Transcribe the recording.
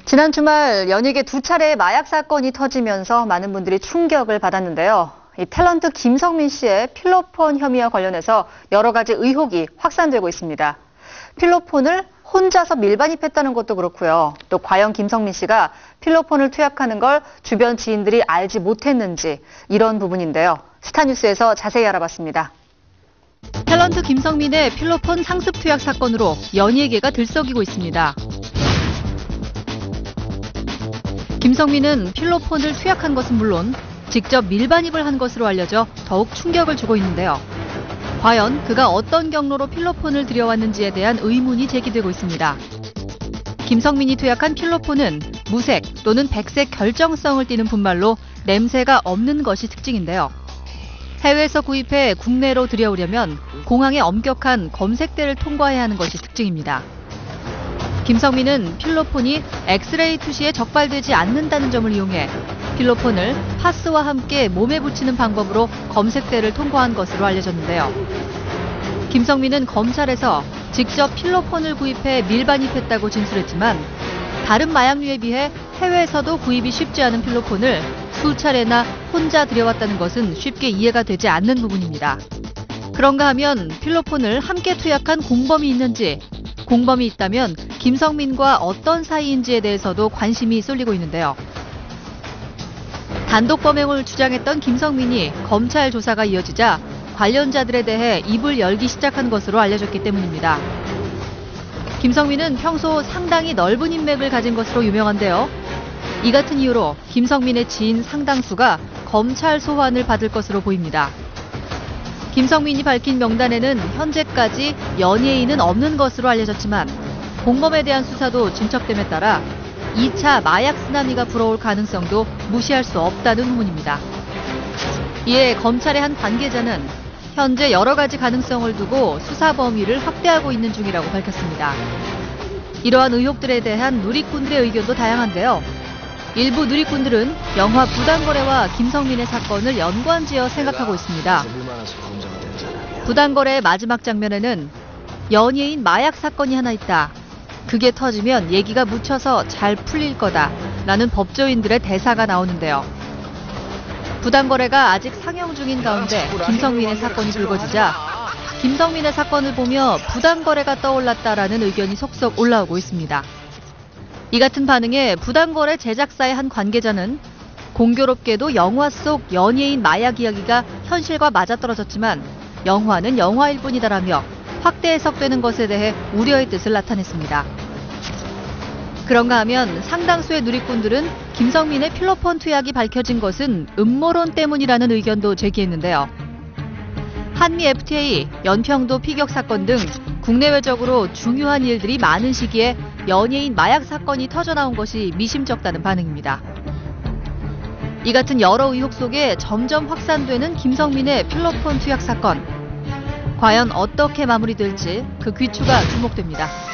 지난 주말 연이게 두 차례의 마약 사건이 터지면서 많은 분들이 충격을 받았는데요. 이 탤런트 김성민 씨의 필로폰 혐의와 관련해서 여러 가지 의혹이 확산되고 있습니다. 필로폰을 혼자서 밀반입했다는 것도 그렇고요. 또 과연 김성민 씨가 필로폰을 투약하는 걸 주변 지인들이 알지 못했는지 이런 부분인데요. 스타뉴스에서 자세히 알아봤습니다. 탤런트 김성민의 필로폰 상습 투약 사건으로 연예계가 들썩이고 있습니다. 김성민은 필로폰을 투약한 것은 물론 직접 밀반입을 한 것으로 알려져 더욱 충격을 주고 있는데요. 과연 그가 어떤 경로로 필로폰을 들여왔는지에 대한 의문이 제기되고 있습니다. 김성민이 투약한 필로폰은 무색 또는 백색 결정성을 띠는 분말로 냄새가 없는 것이 특징인데요. 해외에서 구입해 국내로 들여오려면 공항의 엄격한 검색대를 통과해야 하는 것이 특징입니다. 김성민은 필로폰이 엑스레이 투시에 적발되지 않는다는 점을 이용해 필로폰을 파스와 함께 몸에 붙이는 방법으로 검색대를 통과한 것으로 알려졌는데요. 김성민은 검찰에서 직접 필로폰을 구입해 밀반입했다고 진술했지만 다른 마약류에 비해 해외에서도 구입이 쉽지 않은 필로폰을 수차례나 혼자 들여왔다는 것은 쉽게 이해가 되지 않는 부분입니다. 그런가 하면 필로폰을 함께 투약한 공범이 있는지, 공범이 있다면 김성민과 어떤 사이인지에 대해서도 관심이 쏠리고 있는데요. 단독 범행을 주장했던 김성민이 검찰 조사가 이어지자 관련자들에 대해 입을 열기 시작한 것으로 알려졌기 때문입니다. 김성민은 평소 상당히 넓은 인맥을 가진 것으로 유명한데요. 이 같은 이유로 김성민의 지인 상당수가 검찰 소환을 받을 것으로 보입니다. 김성민이 밝힌 명단에는 현재까지 연예인은 없는 것으로 알려졌지만 공범에 대한 수사도 진척됨에 따라 2차 마약 쓰나미가 불어올 가능성도 무시할 수 없다는 후문입니다. 이에 검찰의 한 관계자는 현재 여러 가지 가능성을 두고 수사 범위를 확대하고 있는 중이라고 밝혔습니다. 이러한 의혹들에 대한 누리꾼들의 의견도 다양한데요. 일부 누리꾼들은 영화 부당거래와 김성민의 사건을 연관지어 생각하고 있습니다. 부당거래의 마지막 장면에는 연예인 마약 사건이 하나 있다. 그게 터지면 얘기가 묻혀서 잘 풀릴 거다. 라는 법조인들의 대사가 나오는데요. 부당거래가 아직 상영 중인 가운데 김성민의 사건이 불거지자 김성민의 사건을 보며 부당거래가 떠올랐다라는 의견이 속속 올라오고 있습니다. 이 같은 반응에 부당거래 제작사의 한 관계자는 공교롭게도 영화 속 연예인 마약 이야기가 현실과 맞아떨어졌지만 영화는 영화일 뿐이다라며 확대 해석되는 것에 대해 우려의 뜻을 나타냈습니다. 그런가 하면 상당수의 누리꾼들은 김성민의 필로폰 투약이 밝혀진 것은 음모론 때문이라는 의견도 제기했는데요. 한미 FTA, 연평도 피격 사건 등 국내외적으로 중요한 일들이 많은 시기에 연예인 마약 사건이 터져나온 것이 미심쩍다는 반응입니다. 이 같은 여러 의혹 속에 점점 확산되는 김성민의 필로폰 투약 사건. 과연 어떻게 마무리될지 그 귀추가 주목됩니다.